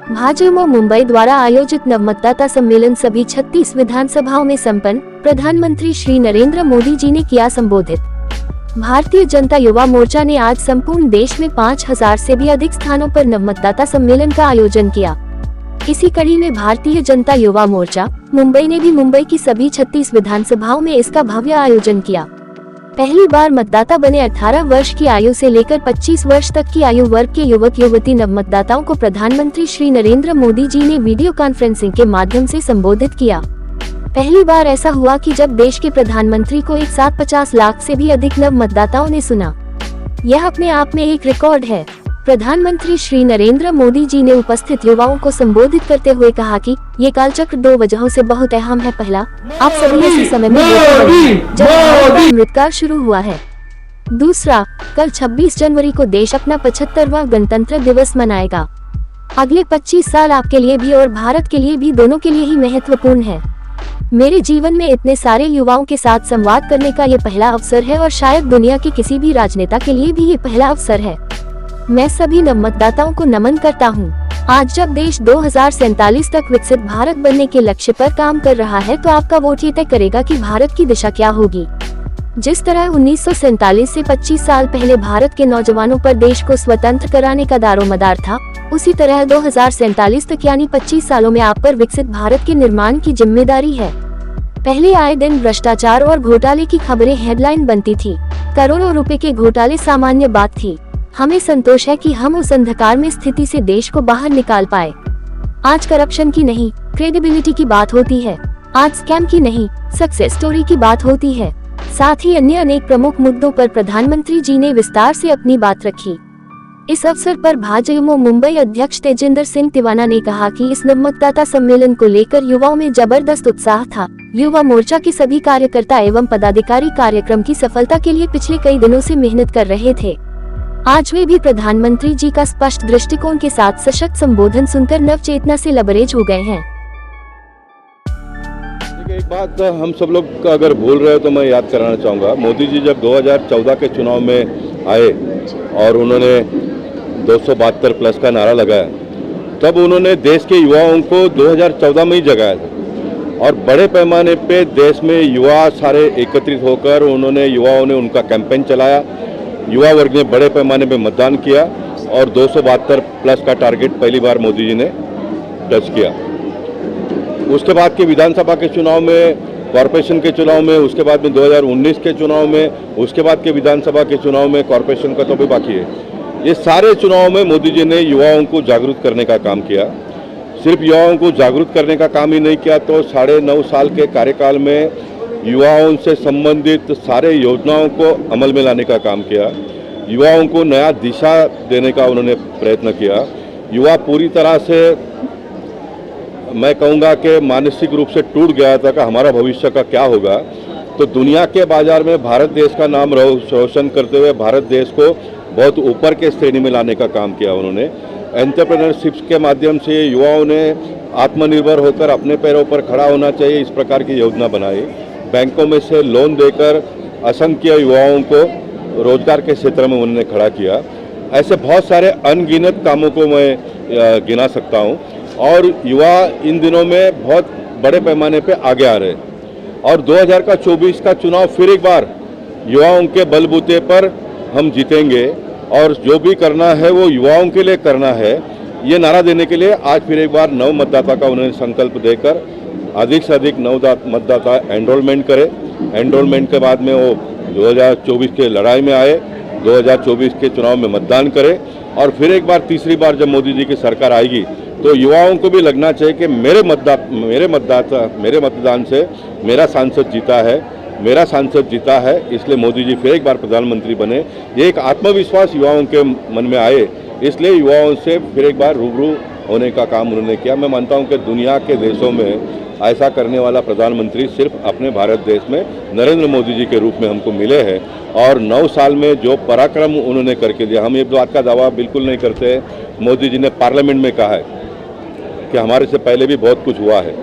भाजपा मुंबई द्वारा आयोजित नवमतदाता सम्मेलन सभी 36 विधानसभाओं में संपन्न, प्रधानमंत्री श्री नरेंद्र मोदी जी ने किया संबोधित। भारतीय जनता युवा मोर्चा ने आज संपूर्ण देश में 5000 से भी अधिक स्थानों पर नवमतदाता सम्मेलन का आयोजन किया। इसी कड़ी में भारतीय जनता युवा मोर्चा मुंबई ने भी मुंबई की सभी 36 विधानसभाओं में इसका भव्य आयोजन किया। पहली बार मतदाता बने 18 वर्ष की आयु से लेकर 25 वर्ष तक की आयु वर्ग के युवक युवती नवमतदाताओं को प्रधानमंत्री श्री नरेंद्र मोदी जी ने वीडियो कॉन्फ्रेंसिंग के माध्यम से संबोधित किया। पहली बार ऐसा हुआ कि जब देश के प्रधानमंत्री को एक साथ 50 लाख से भी अधिक नवमतदाताओं ने सुना। यह अपने आप में एक रिकॉर्ड है। प्रधानमंत्री श्री नरेंद्र मोदी जी ने उपस्थित युवाओं को संबोधित करते हुए कहा कि ये कालचक्र 2 वजहों से बहुत अहम है। पहला, आप सभी इसी समय में जब भारत का अमृतकाल शुरू हुआ है। दूसरा, कल 26 जनवरी को देश अपना 75वां गणतंत्र दिवस मनाएगा। अगले 25 साल आपके लिए भी और भारत के लिए भी, दोनों के लिए ही महत्वपूर्ण है। मेरे जीवन में इतने सारे युवाओं के साथ संवाद करने का ये पहला अवसर है और शायद दुनिया के किसी भी राजनेता के लिए भी ये पहला अवसर है। मैं सभी नवमतदाताओं को नमन करता हूँ। आज जब देश 2047 तक विकसित भारत बनने के लक्ष्य पर काम कर रहा है, तो आपका वोट ये तय करेगा कि भारत की दिशा क्या होगी। जिस तरह 1947 से 25 साल पहले भारत के नौजवानों पर देश को स्वतंत्र कराने का दारोमदार था, उसी तरह 2047 तक यानी 25 सालों में आप पर विकसित भारत के निर्माण की जिम्मेदारी है। पहले आए दिन भ्रष्टाचार और घोटाले की खबरें हेडलाइन बनती थी। करोड़ों रुपए के घोटाले सामान्य बात थी। हमें संतोष है कि हम उस अंधकार में स्थिति से देश को बाहर निकाल पाए। आज करप्शन की नहीं, क्रेडिबिलिटी की बात होती है। आज स्कैम की नहीं, सक्सेस स्टोरी की बात होती है। साथ ही अन्य अनेक प्रमुख मुद्दों पर प्रधानमंत्री जी ने विस्तार से अपनी बात रखी। इस अवसर पर भाजपा मुंबई अध्यक्ष तेजिंदर सिंह तिवाना ने कहा कि इस नवमतदाता सम्मेलन को लेकर युवाओं में जबरदस्त उत्साह था। युवा मोर्चा के सभी कार्यकर्ता एवं पदाधिकारी कार्यक्रम की सफलता के लिए पिछले कई दिनों से मेहनत कर रहे थे। आज वे भी प्रधानमंत्री जी का स्पष्ट दृष्टिकोण के साथ सशक्त संबोधन सुनकर नव चेतना से लबरेज हो गए हैं। एक बात हम सब लोग अगर भूल रहे हो तो मैं याद कराना चाहूँगा। मोदी जी जब 2014 के चुनाव में आए और उन्होंने 272 प्लस का नारा लगाया, तब उन्होंने देश के युवाओं को 2014 में ही जगाया था और बड़े पैमाने पे देश में युवा सारे एकत्रित होकर उन्होंने युवाओं ने उनका कैंपेन चलाया। युवा वर्ग ने बड़े पैमाने पे मतदान किया और 272 प्लस का टारगेट पहली बार मोदी जी ने टच किया। उसके बाद के विधानसभा के चुनाव में, कॉरपोरेशन के चुनाव में, उसके बाद में 2019 के चुनाव में, उसके बाद के विधानसभा के चुनाव में, कॉरपोरेशन का तो भी बाकी है। ये सारे चुनाव में मोदी जी ने युवाओं को जागरूक करने का काम किया। सिर्फ युवाओं को जागरूक करने का काम ही नहीं किया, तो 9.5 साल के कार्यकाल में युवाओं से संबंधित सारे योजनाओं को अमल में लाने का काम किया। युवाओं को नया दिशा देने का उन्होंने प्रयत्न किया। युवा पूरी तरह से, मैं कहूँगा कि मानसिक रूप से टूट गया था कि हमारा भविष्य का क्या होगा। तो दुनिया के बाजार में भारत देश का नाम रोशन करते हुए भारत देश को बहुत ऊपर के श्रेणी में लाने का काम किया उन्होंने। एंटरप्रेन्योरशिप के माध्यम से युवाओं ने आत्मनिर्भर होकर अपने पैरों पर खड़ा होना चाहिए, इस प्रकार की योजना बनाई। बैंकों में से लोन देकर असंख्य युवाओं को रोजगार के क्षेत्र में उन्होंने खड़ा किया। ऐसे बहुत सारे अनगिनत कामों को मैं गिना सकता हूं और युवा इन दिनों में बहुत बड़े पैमाने पे आगे आ रहे हैं और 2024 का चुनाव फिर एक बार युवाओं के बलबूते पर हम जीतेंगे और जो भी करना है वो युवाओं के लिए करना है। ये नारा देने के लिए आज फिर एक बार नव मतदाता का उन्होंने संकल्प देकर अधिक से अधिक नव मतदाता एनरोलमेंट करें। एनरोलमेंट के बाद में वो 2024 के लड़ाई में आए, 2024 के चुनाव में मतदान करें और फिर एक बार, तीसरी बार जब मोदी जी की सरकार आएगी तो युवाओं को भी लगना चाहिए कि मेरे मतदान से मेरा सांसद जीता है, इसलिए मोदी जी फिर एक बार प्रधानमंत्री बने। ये एक आत्मविश्वास युवाओं के मन में आए, इसलिए युवाओं से फिर एक बार रूबरू होने का काम उन्होंने किया। मैं मानता हूं कि दुनिया के देशों में ऐसा करने वाला प्रधानमंत्री सिर्फ अपने भारत देश में नरेंद्र मोदी जी के रूप में हमको मिले हैं और 9 साल में जो पराक्रम उन्होंने करके दिया, हम ये बात का दावा बिल्कुल नहीं करते। मोदी जी ने पार्लियामेंट में कहा है कि हमारे से पहले भी बहुत कुछ हुआ है,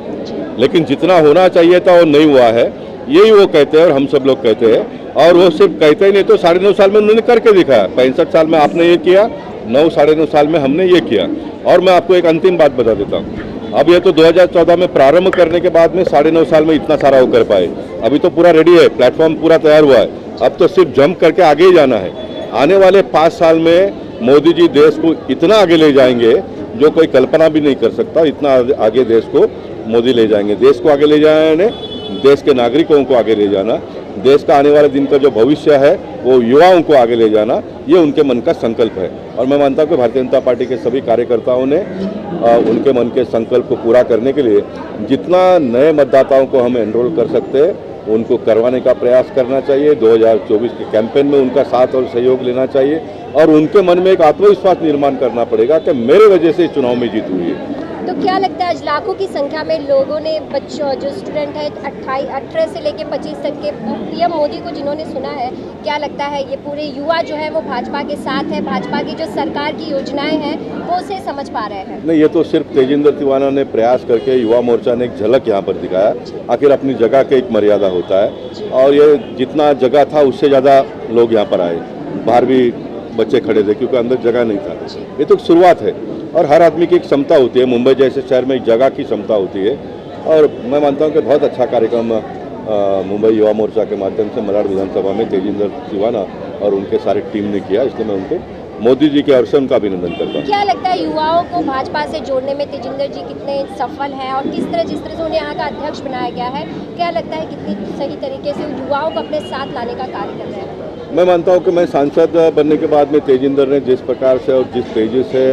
लेकिन जितना होना चाहिए था वो नहीं हुआ है। यही वो कहते हैं और हम सब लोग कहते हैं। और वो सिर्फ कहते ही नहीं, तो 9.5 साल में उन्होंने करके दिखाया। 65 साल में आपने ये किया, 9 साल में हमने ये किया। और मैं आपको एक अंतिम बात बता देता हूँ, अब ये तो 2014 में प्रारंभ करने के बाद में 9.5 साल में इतना सारा वो कर पाए। अभी तो पूरा रेडी है, प्लेटफॉर्म पूरा तैयार हुआ है, अब तो सिर्फ जंप करके आगे ही जाना है। आने वाले 5 साल में मोदी जी देश को इतना आगे ले जाएंगे जो कोई कल्पना भी नहीं कर सकता। इतना आगे देश को मोदी ले जाएंगे। देश को आगे ले जाने, देश के नागरिकों को आगे ले जाना, देश का आने वाले दिन का जो भविष्य है वो युवाओं को आगे ले जाना, ये उनके मन का संकल्प है। और मैं मानता हूँ कि भारतीय जनता पार्टी के सभी कार्यकर्ताओं ने उनके मन के संकल्प को पूरा करने के लिए जितना नए मतदाताओं को हम एनरोल कर सकते हैं उनको करवाने का प्रयास करना चाहिए। 2024 के कैंपेन में उनका साथ और सहयोग लेना चाहिए और उनके मन में एक आत्मविश्वास निर्माण करना पड़ेगा कि मेरे वजह से इस चुनाव में जीत हुई है। तो क्या लगता है आज लाखों की संख्या में लोगों ने, बच्चों जो स्टूडेंट है 18 से लेकर 25 तक के पीएम मोदी को जिन्होंने सुना है, क्या लगता है ये पूरे युवा जो है वो भाजपा के साथ है, भाजपा की जो सरकार की योजनाएं हैं वो उसे समझ पा रहे हैं? नहीं, ये तो सिर्फ तेजिंदर तिवाना ने प्रयास करके युवा मोर्चा ने एक झलक यहाँ पर दिखाया। आखिर अपनी जगह के एक मर्यादा होता है और ये जितना जगह था उससे ज़्यादा लोग यहाँ पर आए। बाहर भी बच्चे खड़े थे क्योंकि अंदर जगह नहीं था। ये तो शुरुआत है और हर आदमी की एक क्षमता होती है। मुंबई जैसे शहर में एक जगह की क्षमता होती है और मैं मानता हूँ कि बहुत अच्छा कार्यक्रम मुंबई युवा मोर्चा के माध्यम से मलाड विधानसभा में तेजिंदर तिवाना और उनके सारे टीम ने किया। इसलिए मैं उनको मोदी जी के ओर से उनका अभिनंदन करता हूँ। क्या लगता है युवाओं को भाजपा से जोड़ने में तेजिंदर जी कितने सफल हैं और जिस तरह से उन्हें यहाँ का अध्यक्ष बनाया गया है, क्या लगता है कितनी सही तरीके से युवाओं को अपने साथ लाने का कार्य कर रहे हैं? मैं मानता हूँ कि मैं सांसद बनने के बाद में तेजिंदर ने जिस प्रकार से और जिस तेजी से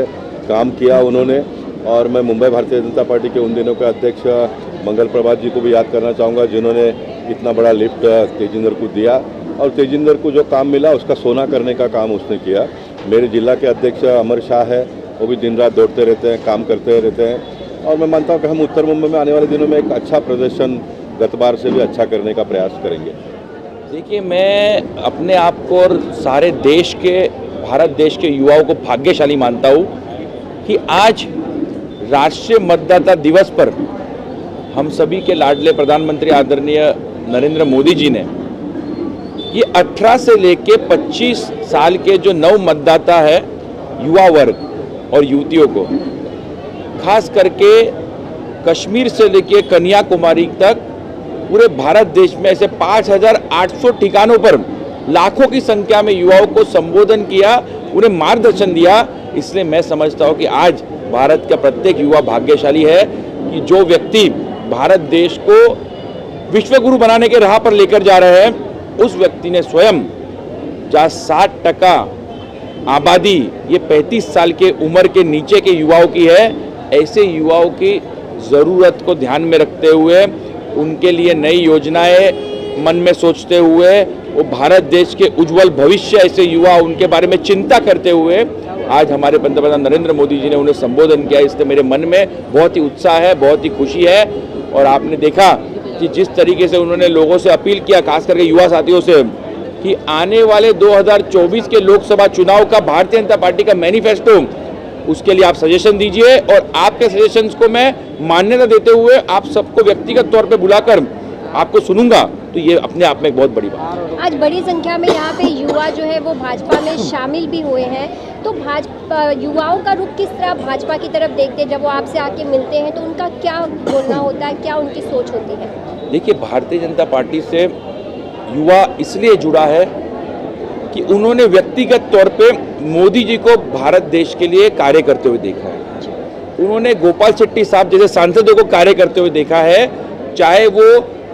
काम किया उन्होंने, और मैं मुंबई भारतीय जनता पार्टी के उन दिनों के अध्यक्ष मंगल प्रभात जी को भी याद करना चाहूँगा जिन्होंने इतना बड़ा लिफ्ट तेजिंदर को दिया और तेजिंदर को जो काम मिला उसका सोना करने का काम उसने किया। मेरे जिला के अध्यक्ष अमर शाह है, वो भी दिन रात दौड़ते रहते हैं, काम करते रहते हैं और मैं मानता हूँ कि हम उत्तर मुंबई में आने वाले दिनों में एक अच्छा प्रदर्शन गत बार से भी अच्छा करने का प्रयास करेंगे। देखिए, मैं अपने आप को और सारे देश के, भारत देश के युवाओं को भाग्यशाली मानता हूँ कि आज राष्ट्रीय मतदाता दिवस पर हम सभी के लाडले प्रधानमंत्री आदरणीय नरेंद्र मोदी जी ने ये 18 से लेके 25 साल के जो नव मतदाता है, युवा वर्ग और युवतियों को, खास करके कश्मीर से लेके कन्याकुमारी तक पूरे भारत देश में ऐसे 5,800 ठिकानों पर लाखों की संख्या में युवाओं को संबोधन किया, उन्हें मार्गदर्शन दिया। इसलिए मैं समझता हूँ कि आज भारत का प्रत्येक युवा भाग्यशाली है कि जो व्यक्ति भारत देश को विश्वगुरु बनाने के राह पर लेकर जा रहे हैं, उस व्यक्ति ने स्वयं, जहाँ 60% आबादी ये 35 साल के उम्र के नीचे के युवाओं की है, ऐसे युवाओं की ज़रूरत को ध्यान में रखते हुए, उनके लिए नई योजनाएं मन में सोचते हुए, वो भारत देश के उज्जवल भविष्य, ऐसे युवा उनके बारे में चिंता करते हुए आज हमारे पंतप्रधान नरेंद्र मोदी जी ने उन्हें संबोधन किया। इसलिए मेरे मन में बहुत ही उत्साह है, बहुत ही खुशी है। और आपने देखा कि जिस तरीके से उन्होंने लोगों से अपील किया, खास करके युवा साथियों से, कि आने वाले 2024 के लोकसभा चुनाव का भारतीय जनता पार्टी का मैनिफेस्टो, उसके लिए आप सजेशन दीजिए और आपके सजेशंस को मैं मान्यता देते हुए आप सबको व्यक्तिगत तौर पे बुलाकर आपको सुनूंगा। तो ये अपने आप में एक बहुत बड़ी बात है। आज बड़ी संख्या में यहाँ पे युवा जो है वो भाजपा में शामिल भी हुए हैं, तो भाजपा युवाओं का रुख किस तरह भाजपा की तरफ देखते हैं? जब वो आपसे आके मिलते हैं तो उनका क्या बोलना होता है, क्या उनकी सोच होती है? देखिए, भारतीय जनता पार्टी से युवा इसलिए जुड़ा है कि उन्होंने व्यक्तिगत तौर पे मोदी जी को भारत देश के लिए कार्य करते हुए देखा है। उन्होंने गोपाल शेट्टी साहब जैसे सांसदों को कार्य करते हुए देखा है, चाहे वो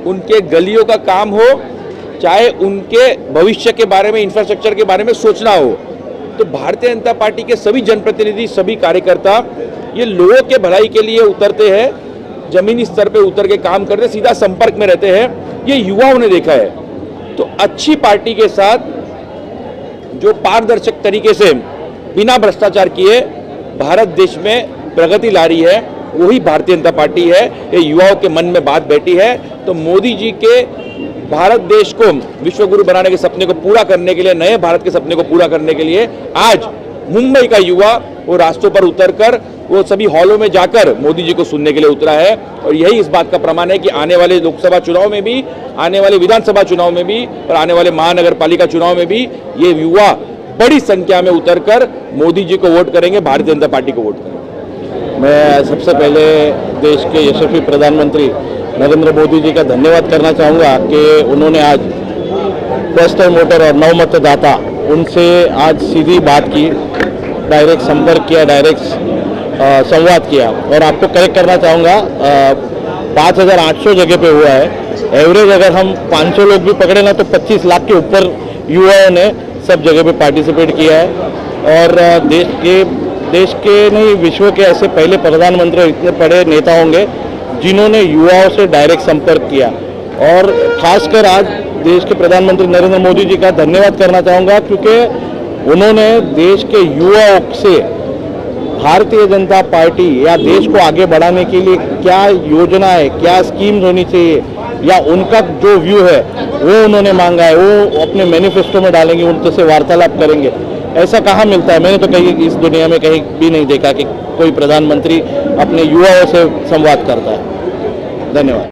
उनके गलियों का काम हो, चाहे उनके भविष्य के बारे में, इंफ्रास्ट्रक्चर के बारे में सोचना हो। तो भारतीय जनता पार्टी के सभी जनप्रतिनिधि, सभी कार्यकर्ता ये लोगों के भलाई के लिए उतरते हैं, जमीनी स्तर पे उतर के काम करते, सीधा संपर्क में रहते हैं। ये युवाओं ने देखा है। तो अच्छी पार्टी के साथ जो पारदर्शक तरीके से बिना भ्रष्टाचार किए भारत देश में प्रगति ला रही है, वही भारतीय जनता पार्टी है। ये युवाओं के मन में बात बैठी है। तो मोदी जी के भारत देश को विश्वगुरु बनाने के सपने को पूरा करने के लिए, नए भारत के सपने को पूरा करने के लिए आज मुंबई का युवा वो रास्तों पर उतरकर वो सभी हॉलों में जाकर मोदी जी को सुनने के लिए उतरा है। और यही इस बात का प्रमाण है कि आने वाले लोकसभा चुनाव में भी, आने वाले विधानसभा चुनाव में भी और आने वाले महानगर पालिका चुनाव में भी ये युवा बड़ी संख्या में उतरकर मोदी जी को वोट करेंगे, भारतीय जनता पार्टी को वोट करेंगे। मैं सबसे पहले देश के यशस्वी प्रधानमंत्री नरेंद्र मोदी जी का धन्यवाद करना चाहूँगा कि उन्होंने आज फर्स्ट टाइम वोटर और नव मतदाता उनसे आज सीधी बात की, डायरेक्ट संपर्क किया, डायरेक्ट संवाद किया। और आपको करेक्ट करना चाहूँगा, 5,800 जगह पे हुआ है। एवरेज अगर हम 500 लोग भी पकड़े ना तो 25 लाख के ऊपर युवाओं ने सब जगह पे पार्टिसिपेट किया है। और देश के नहीं, विश्व के ऐसे पहले प्रधानमंत्री, इतने बड़े नेता होंगे जिन्होंने युवाओं से डायरेक्ट संपर्क किया। और खासकर आज देश के प्रधानमंत्री नरेंद्र मोदी जी का धन्यवाद करना चाहूँगा, क्योंकि उन्होंने देश के युवाओं से भारतीय जनता पार्टी या देश को आगे बढ़ाने के लिए क्या योजना है, क्या स्कीम्स होनी चाहिए, या उनका जो व्यू है वो उन्होंने मांगा है, वो अपने मैनिफेस्टो में डालेंगे, उनसे वार्तालाप करेंगे। ऐसा कहाँ मिलता है? मैंने तो कहीं इस दुनिया में कहीं भी नहीं देखा कि कोई प्रधानमंत्री अपने युवाओं से संवाद करता है। धन्यवाद।